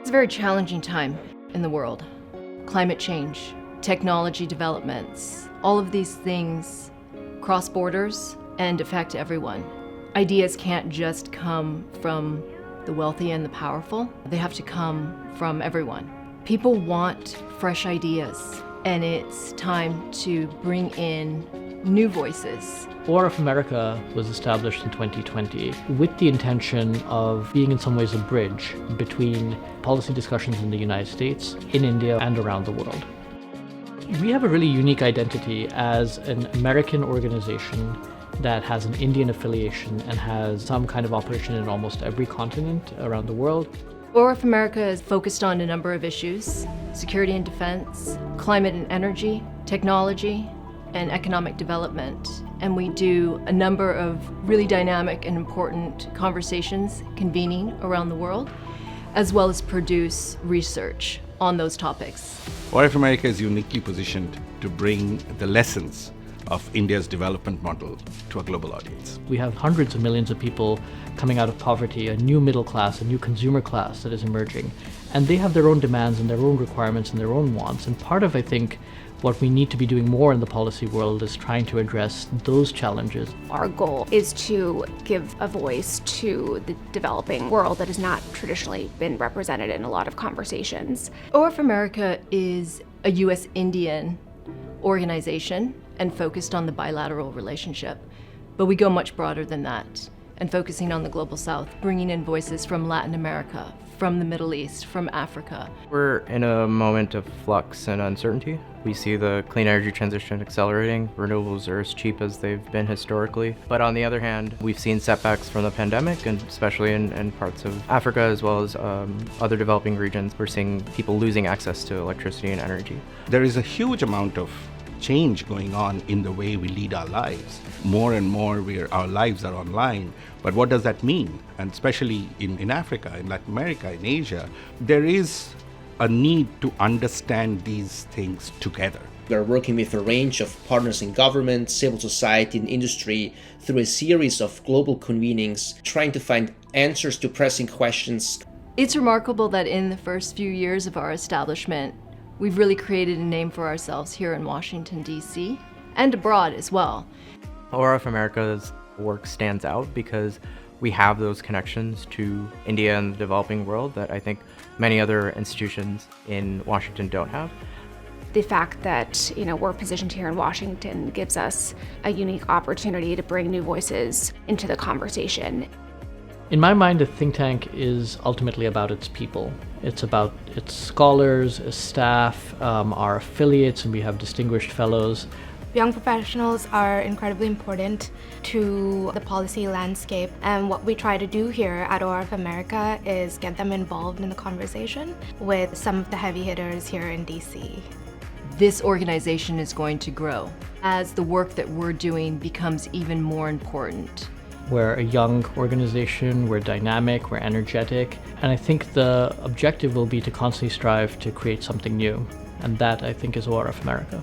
It's a very challenging time in the world. Climate change, technology developments, all of these things cross borders and affect everyone. Ideas can't just come from the wealthy and the powerful. They have to come from everyone. People want fresh ideas, and it's time to bring in new voices. ORF America was established in 2020 with the intention of being in some ways a bridge between policy discussions in the United States, in India, and around the world. We have a really unique identity as an American organization that has an Indian affiliation and has some kind of operation in almost every continent around the world. ORF America is focused on a number of issues: security and defense, climate and energy, technology, and economic development. And we do a number of really dynamic and important conversations convening around the world, as well as produce research on those topics. ORF America is uniquely positioned to bring the lessons of India's development model to a global audience. We have hundreds of millions of people coming out of poverty, a new middle class, a new consumer class that is emerging. And they have their own demands and their own requirements and their own wants. And part of, I think, what we need to be doing more in the policy world is trying to address those challenges. Our goal is to give a voice to the developing world that has not traditionally been represented in a lot of conversations. ORF America is a US-Indian organization and focused on the bilateral relationship. But we go much broader than that, and focusing on the global south, bringing in voices from Latin America, from the Middle East, from Africa. We're in a moment of flux and uncertainty. We see the clean energy transition accelerating. Renewables are as cheap as they've been historically. But on the other hand, we've seen setbacks from the pandemic, and especially in parts of Africa as well as other developing regions. We're seeing people losing access to electricity and energy. There is a huge amount of change going on in the way we lead our lives. More and more our lives are online. But what does that mean? And especially in Africa, in Latin America, in Asia, there is a need to understand these things together. We are working with a range of partners in government, civil society, and industry through a series of global convenings, trying to find answers to pressing questions. It's remarkable that in the first few years of our establishment, we've really created a name for ourselves here in Washington, D.C., and abroad as well. ORF America's work stands out because we have those connections to India and the developing world that I think many other institutions in Washington don't have. The fact that we're positioned here in Washington gives us a unique opportunity to bring new voices into the conversation. In my mind, a think tank is ultimately about its people. It's about its scholars, its staff, our affiliates, and we have distinguished fellows. Young professionals are incredibly important to the policy landscape, and what we try to do here at ORF America is get them involved in the conversation with some of the heavy hitters here in DC. This organization is going to grow as the work that we're doing becomes even more important. We're a young organization, we're dynamic, we're energetic, and I think the objective will be to constantly strive to create something new, and that, I think, is ORF America.